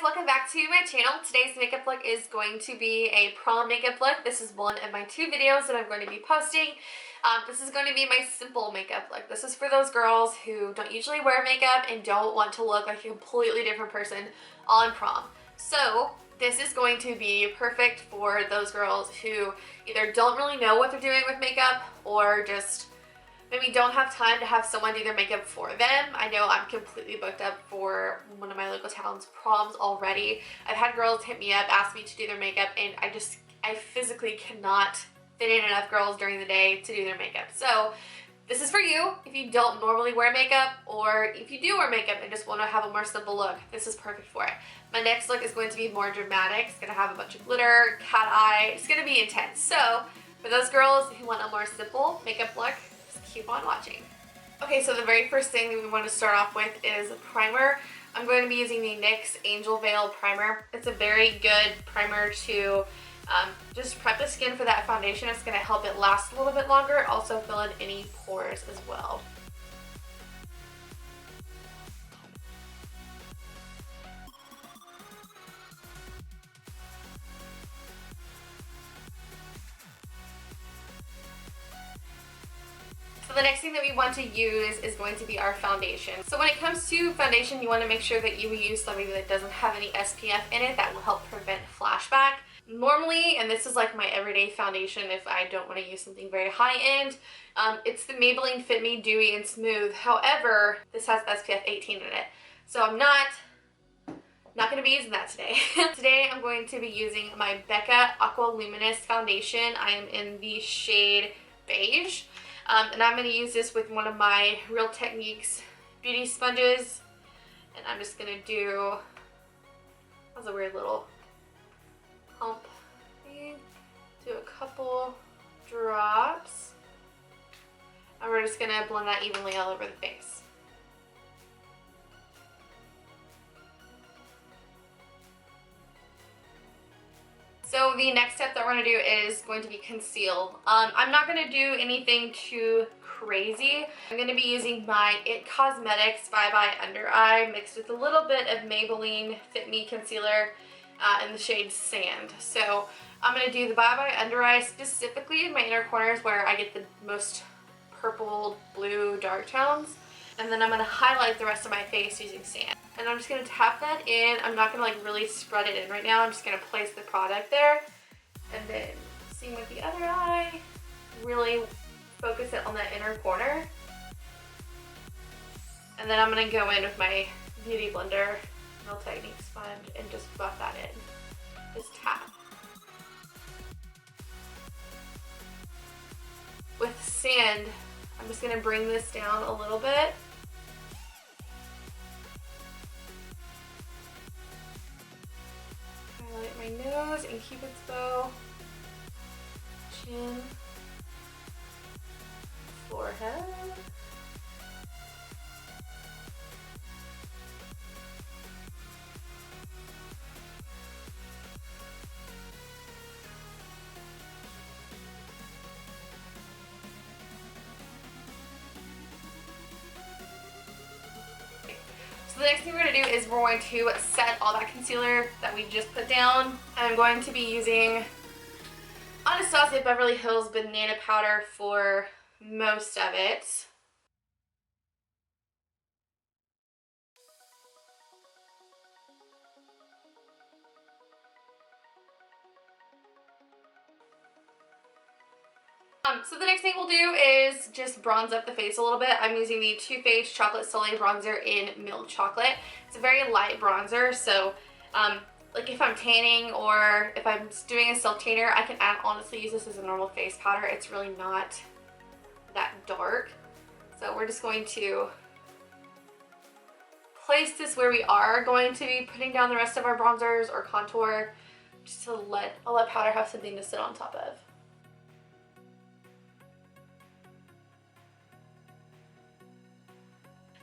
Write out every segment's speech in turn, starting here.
welcome back to my channel. Today's makeup look is going to be a prom makeup look. This is one of my 2 videos that I'm going to be posting. This is going to be my simple makeup look. This is for those girls who don't usually wear makeup and don't want to look like a completely different person on prom. So this is going to be perfect for those girls who either don't really know what they're doing with makeup or just maybe don't have time to have someone do their makeup for them. I know I'm completely booked up for one of my local town's proms already. I've had girls hit me up, ask me to do their makeup, and I physically cannot fit in enough girls during the day to do their makeup. So this is for you if you don't normally wear makeup, or if you do wear makeup and just want to have a more simple look. This is perfect for it. My next look is going to be more dramatic. It's going to have a bunch of glitter, cat eye. It's going to be intense. So for those girls who want a more simple makeup look, keep on watching. Okay, so the very first thing that we want to start off with is a primer. I'm going to be using the NYX Angel Veil Primer. It's a very good primer to just prep the skin for that foundation. It's going to help it last a little bit longer, also fill in any pores as well. So the next thing that we want to use is going to be our foundation. So when it comes to foundation, you want to make sure that you use something that doesn't have any SPF in it. That will help prevent flashback. Normally, and this is like my everyday foundation if I don't want to use something very high-end, it's the Maybelline Fit Me Dewy and Smooth. However, this has SPF 18 in it. So I'm not going to be using that today. Today I'm going to be using my Becca Aqua Luminous Foundation. I am in the shade Beige. And I'm going to use this with one of my Real Techniques beauty sponges. And I'm just going to do, that's a weird little pump thing. Do a couple drops. And we're just going to blend that evenly all over the face. So the next step that we're going to do is going to be conceal. I'm not going to do anything too crazy. I'm going to be using my It Cosmetics Bye Bye Under Eye mixed with a little bit of Maybelline Fit Me Concealer in the shade Sand. So I'm going to do the Bye Bye Under Eye specifically in my inner corners where I get the most purple, blue, dark tones. And then I'm going to highlight the rest of my face using Sand. And I'm just going to tap that in. I'm not going to like really spread it in right now. I'm just going to place the product there. And then same with the other eye. Really focus it on that inner corner. And then I'm going to go in with my Beauty Blender Real Techniques sponge and just buff that in. Just tap. With Sand, I'm just going to bring this down a little bit. Highlight my nose and Cupid's bow, chin, forehead. So the next thing we're going to do is we're going to set all that concealer that we just put down. I'm going to be using Anastasia Beverly Hills Banana Powder for most of it. So the next thing we'll do is just bronze up the face a little bit. I'm using the Too Faced Chocolate Soleil Bronzer in Milk Chocolate. It's a very light bronzer, so like if I'm tanning or if I'm doing a self tanner, I can honestly use this as a normal face powder. It's really not that dark. So we're just going to place this where we are going to be putting down the rest of our bronzers or contour, just to let all that powder have something to sit on top of.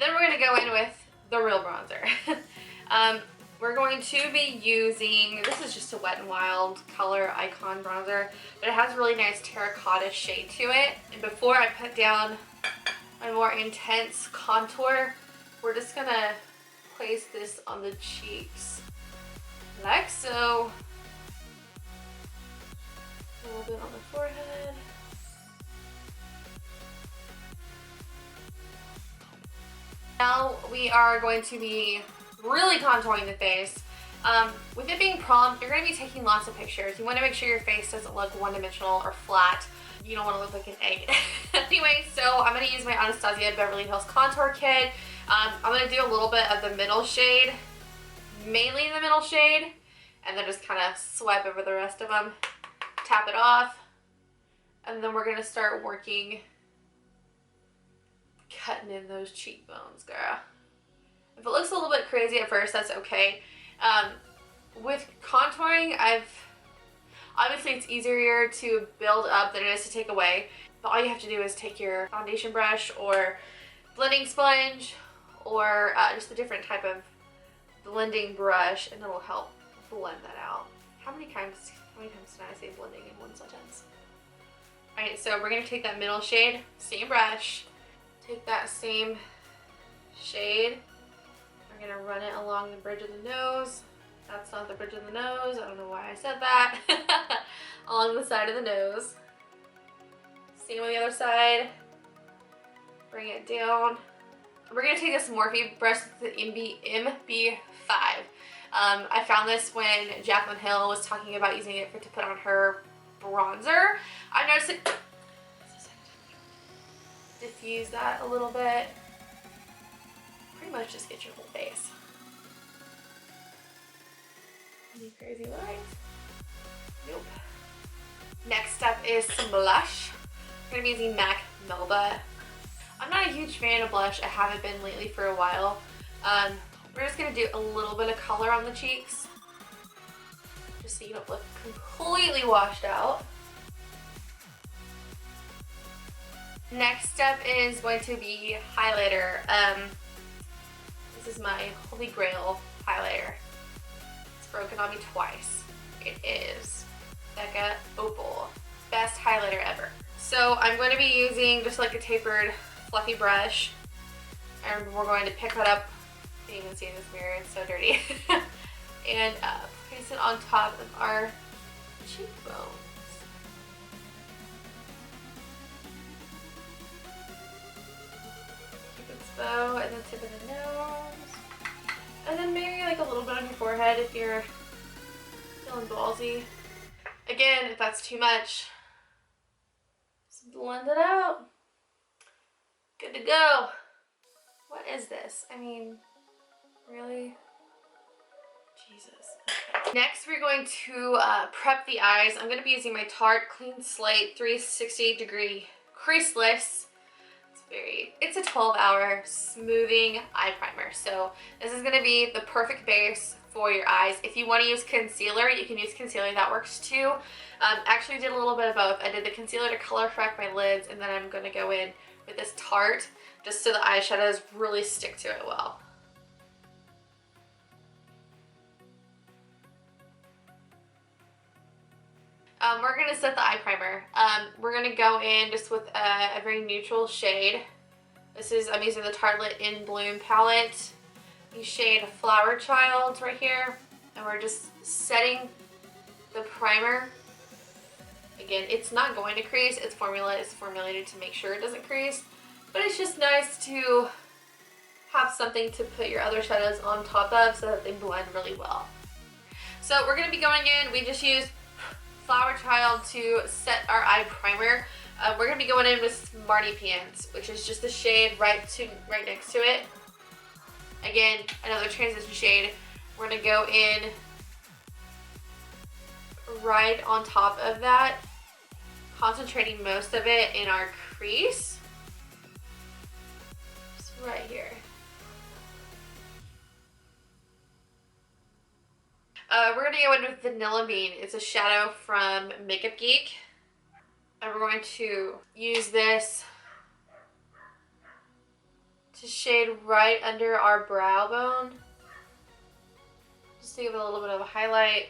Then we're going to go in with the real bronzer. We're going to be using, this is just a Wet n Wild Color Icon bronzer, but it has a really nice terracotta shade to it. And before I put down my more intense contour, we're just going to place this on the cheeks like so. A little bit on the forehead. Now we are going to be really contouring the face. With it being prom, you're going to be taking lots of pictures. You want to make sure your face doesn't look one-dimensional or flat. You don't want to look like an egg. Anyway, so I'm going to use my Anastasia Beverly Hills Contour Kit. I'm going to do a little bit of the middle shade, mainly the middle shade, and then just kind of swipe over the rest of them. Tap it off, and then we're going to start working, cutting in those cheekbones, girl. If it looks a little bit crazy at first, that's okay. With contouring, obviously it's easier to build up than it is to take away, but all you have to do is take your foundation brush or blending sponge or just a different type of blending brush, and it'll help blend that out. How many times did I say blending in one sentence? Alright, so we're going to take that middle shade, same brush, take that same shade. We're going to run it along the bridge of the nose. That's not the bridge of the nose. I don't know why I said that. Along the side of the nose. Same on the other side. Bring it down. We're going to take this Morphe brush, the MB5. I found this when Jaclyn Hill was talking about using it to put on her bronzer. I noticed it. Diffuse that a little bit. Pretty much just get your whole face. Any crazy lines? Nope. Next up is some blush. I'm going to be using MAC Melba. I'm not a huge fan of blush. I haven't been lately for a while. We're just going to do a little bit of color on the cheeks, just so you don't look completely washed out. Next step is going to be highlighter. This is my holy grail highlighter. It's broken on me twice. It is Becca Opal. Best highlighter ever. So I'm going to be using just like a tapered fluffy brush, and we're going to pick that up. You can't even see in this mirror, it's so dirty. And place it on top of our cheekbones. Cupid's bow and the tip of the nose. And then maybe like a little bit on your forehead if you're feeling ballsy. Again, if that's too much, just blend it out. Good to go. What is this? I mean, really? Jesus. Okay. Next, we're going to prep the eyes. I'm going to be using my Tarte Clean Slate 360 degree creaseless. It's a 12-hour smoothing eye primer. So this is going to be the perfect base for your eyes. If you want to use concealer, you can use concealer. That works too. Actually did a little bit of both. I did the concealer to color correct my lids, and then I'm going to go in with this Tarte just so the eyeshadows really stick to it well. We're going to set the eye primer. We're going to go in just with a very neutral shade. I'm using the Tartelette In Bloom palette. The shade Flower Child right here. And we're just setting the primer. Again, it's not going to crease. Its formula is formulated to make sure it doesn't crease. But it's just nice to have something to put your other shadows on top of so that they blend really well. So we're going to be going in. We just used Flower Child to set our eye primer. We're going to be going in with Smarty Pants, which is just the shade right next to it. Again, another transition shade. We're going to go in right on top of that, concentrating most of it in our crease. Just right here. We're going to go in with Vanilla Bean. It's a shadow from Makeup Geek. And we're going to use this to shade right under our brow bone. Just to give it a little bit of a highlight.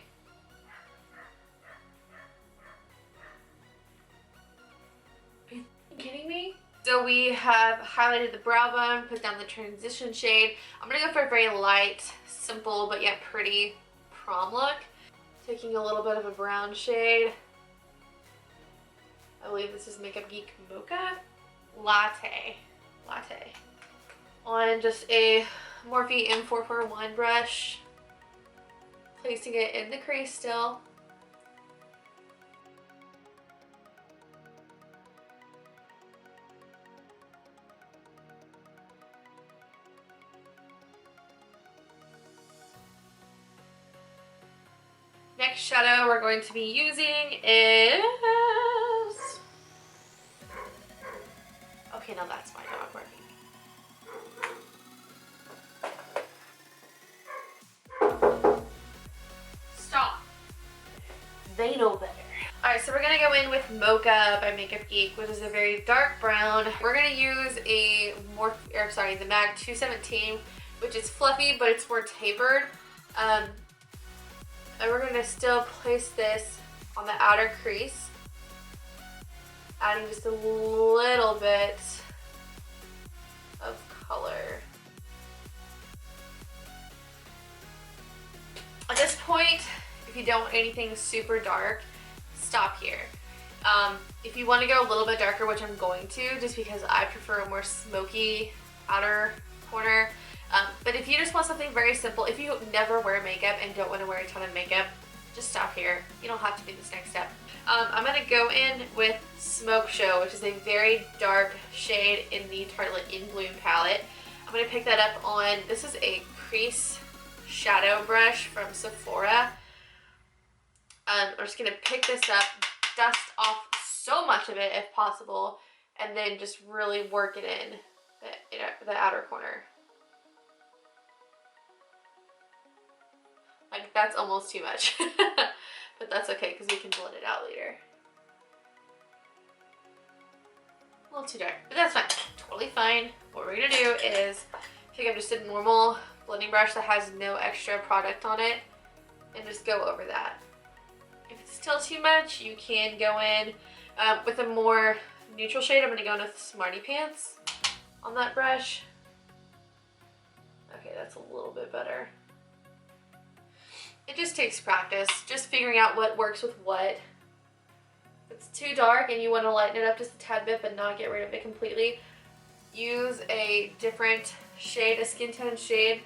Are you kidding me? So we have highlighted the brow bone, put down the transition shade. I'm going to go for a very light, simple, but yet pretty prom look. Taking a little bit of a brown shade. I believe this is Makeup Geek Mocha Latte. On just a Morphe M441 brush. Placing it in the crease still. Next shadow we're going to be using is... Okay, now that's my dog barking. Stop. They know better. Alright, so we're going to go in with Mocha by Makeup Geek, which is a very dark brown. We're going to use the MAC 217, which is fluffy, but it's more tapered. And we're going to still place this on the outer crease, adding just a little bit of color. At this point, if you don't want anything super dark, stop here. If you want to go a little bit darker, which I'm going to, just because I prefer a more smoky outer corner. But if you just want something very simple, if you never wear makeup and don't want to wear a ton of makeup, just stop here. You don't have to do this next step. I'm going to go in with xoxo, which is a very dark shade in the Tartelette In Bloom palette. I'm going to pick that up on, this is a crease shadow brush from Sephora. I'm just going to pick this up, dust off so much of it if possible, and then just really work it in the outer corner. Like, that's almost too much, but that's okay because we can blend it out later. A little too dark, but that's fine, totally fine. What we're gonna do is pick up just a normal blending brush that has no extra product on it and just go over that. If it's still too much, you can go in with a more neutral shade. I'm gonna go in with Smarty Pants on that brush. Okay, that's a little bit better. It just takes practice, just figuring out what works with what. If it's too dark and you want to lighten it up just a tad bit but not get rid of it completely, use a different shade, a skin tone shade,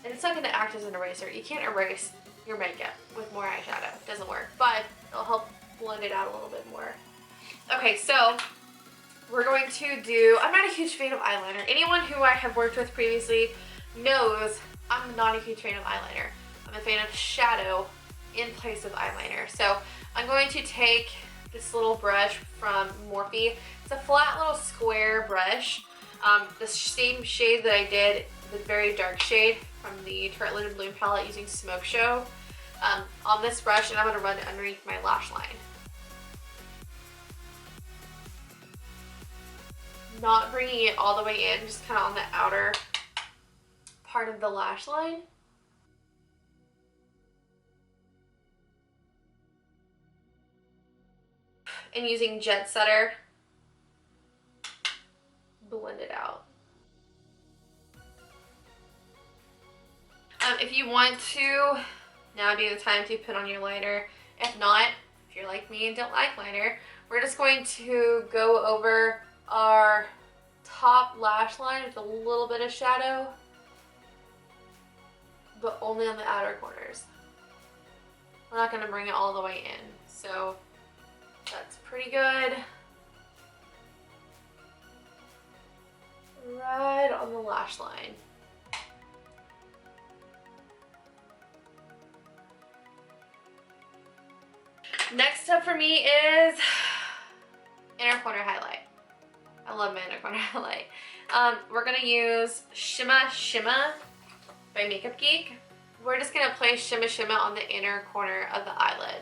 and it's not going to act as an eraser. You can't erase your makeup with more eyeshadow. It doesn't work, but it'll help blend it out a little bit more. Okay, so we're going to do, I'm not a huge fan of eyeliner. Anyone who I have worked with previously knows I'm not a huge fan of eyeliner. I'm a fan of shadow in place of eyeliner. So I'm going to take this little brush from Morphe. It's a flat little square brush. The same shade that I did, the very dark shade from the Tartelette In Bloom palette using xoxo on this brush, and I'm going to run it underneath my lash line. Not bringing it all the way in, just kind of on the outer part of the lash line. And using Jet Setter, blend it out. If you want to, now would be the time to put on your liner. If not, if you're like me and don't like liner, we're just going to go over our top lash line with a little bit of shadow, but only on the outer corners. We're not going to bring it all the way in, so that's pretty good. Right on the lash line. Next up for me is inner corner highlight. I love my inner corner highlight. We're gonna use Shimma Shimma by Makeup Geek. We're just gonna place Shimma Shimma on the inner corner of the eyelid.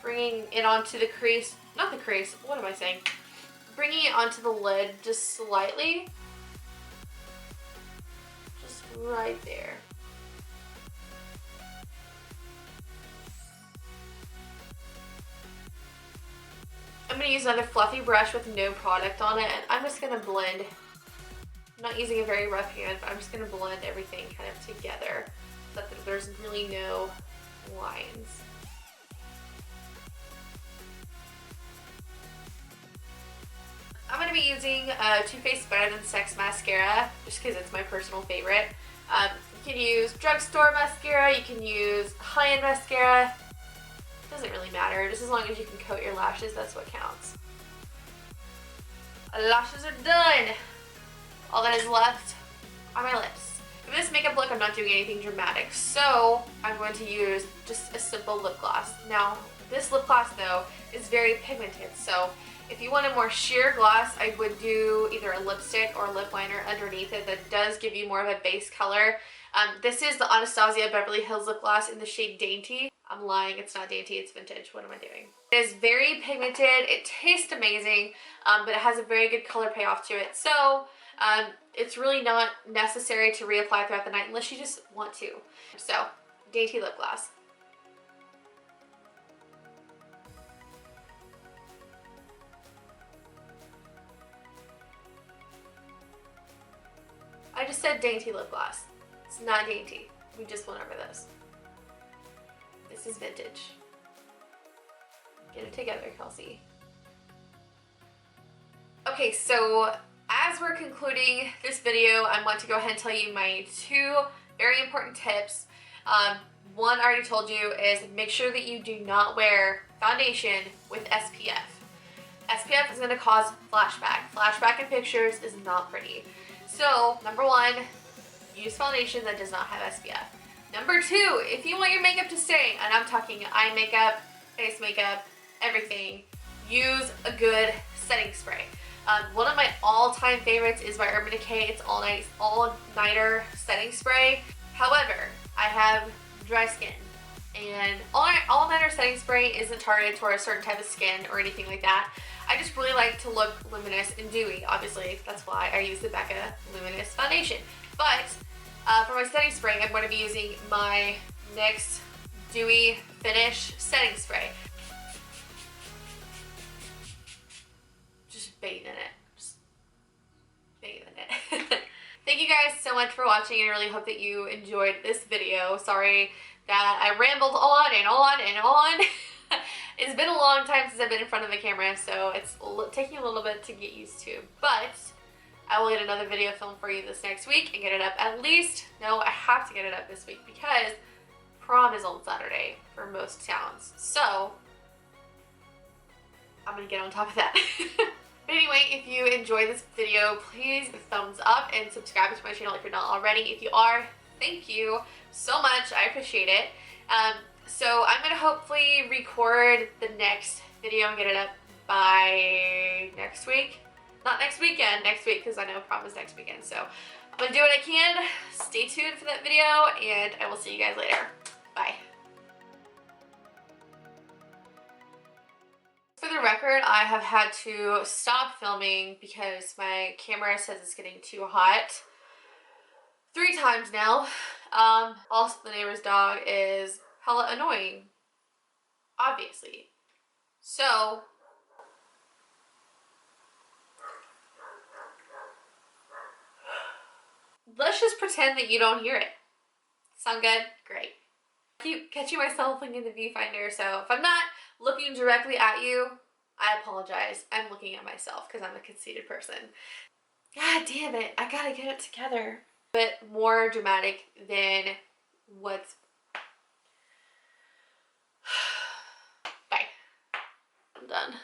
Bringing it onto the crease, not the crease, what am I saying? Bringing it onto the lid just slightly. Just right there. I'm going to use another fluffy brush with no product on it, and I'm just going to blend I'm not using a very rough hand, but I'm just going to blend everything kind of together so that there's really no lines. I'm going to be using Too Faced Better Than Sex mascara just because it's my personal favorite. You can use drugstore mascara, you can use high-end mascara. It doesn't really matter, just as long as you can coat your lashes, that's what counts. Lashes are done. All that is left are my lips. For this makeup look, I'm not doing anything dramatic, so I'm going to use just a simple lip gloss. Now, this lip gloss, though, is very pigmented, so if you want a more sheer gloss, I would do either a lipstick or a lip liner underneath it that does give you more of a base color. This is the Anastasia Beverly Hills lip gloss in the shade Dainty. I'm lying, it's not dainty, it's vintage. What am I doing? It is very pigmented, it tastes amazing, but it has a very good color payoff to it. So it's really not necessary to reapply throughout the night unless you just want to. So, Dainty lip gloss. I just said Dainty lip gloss. It's not dainty. We just went over this. This is vintage. Get it together, Kelsey. Okay, so as we're concluding this video, I want to go ahead and tell you my 2 very important tips. One I already told you is make sure that you do not wear foundation with SPF. SPF is going to cause flashback. Flashback in pictures is not pretty. So, number 1, use foundation that does not have SPF. Number 2, if you want your makeup to stay, and I'm talking eye makeup, face makeup, everything, use a good setting spray. One of my all-time favorites is by Urban Decay. It's all-nighter setting spray. However, I have dry skin, and all-nighter setting spray isn't targeted toward a certain type of skin or anything like that. I just really like to look luminous and dewy. Obviously, that's why I use the Becca Luminous Foundation. But for my setting spray, I'm going to be using my NYX Dewy Finish Setting Spray. Just bathe in it. Just bathe in it. Thank you guys so much for watching. I really hope that you enjoyed this video. Sorry that I rambled on and on and on. It's been a long time since I've been in front of the camera, so it's taking a little bit to get used to. But I will get another video filmed for you this next week and get it up at least. No, I have to get it up this week because prom is on Saturday for most towns. So I'm gonna get on top of that. But anyway, if you enjoyed this video, please thumbs up and subscribe to my channel if you're not already. If you are, thank you so much. I appreciate it. So I'm going to hopefully record the next video and get it up by next week. Not next weekend, next week, because I know prom is next weekend. So I'm going to do what I can. Stay tuned for that video, and I will see you guys later. Bye. For the record, I have had to stop filming because my camera says it's getting too hot 3 times now. Also, the neighbor's dog is hella annoying, obviously. So, let's just pretend that you don't hear it. Sound good? Great. I keep catching myself looking in the viewfinder, so if I'm not looking directly at you, I apologize. I'm looking at myself because I'm a conceited person. God damn it, I gotta get it together. A bit more dramatic than what's... Bye. I'm done.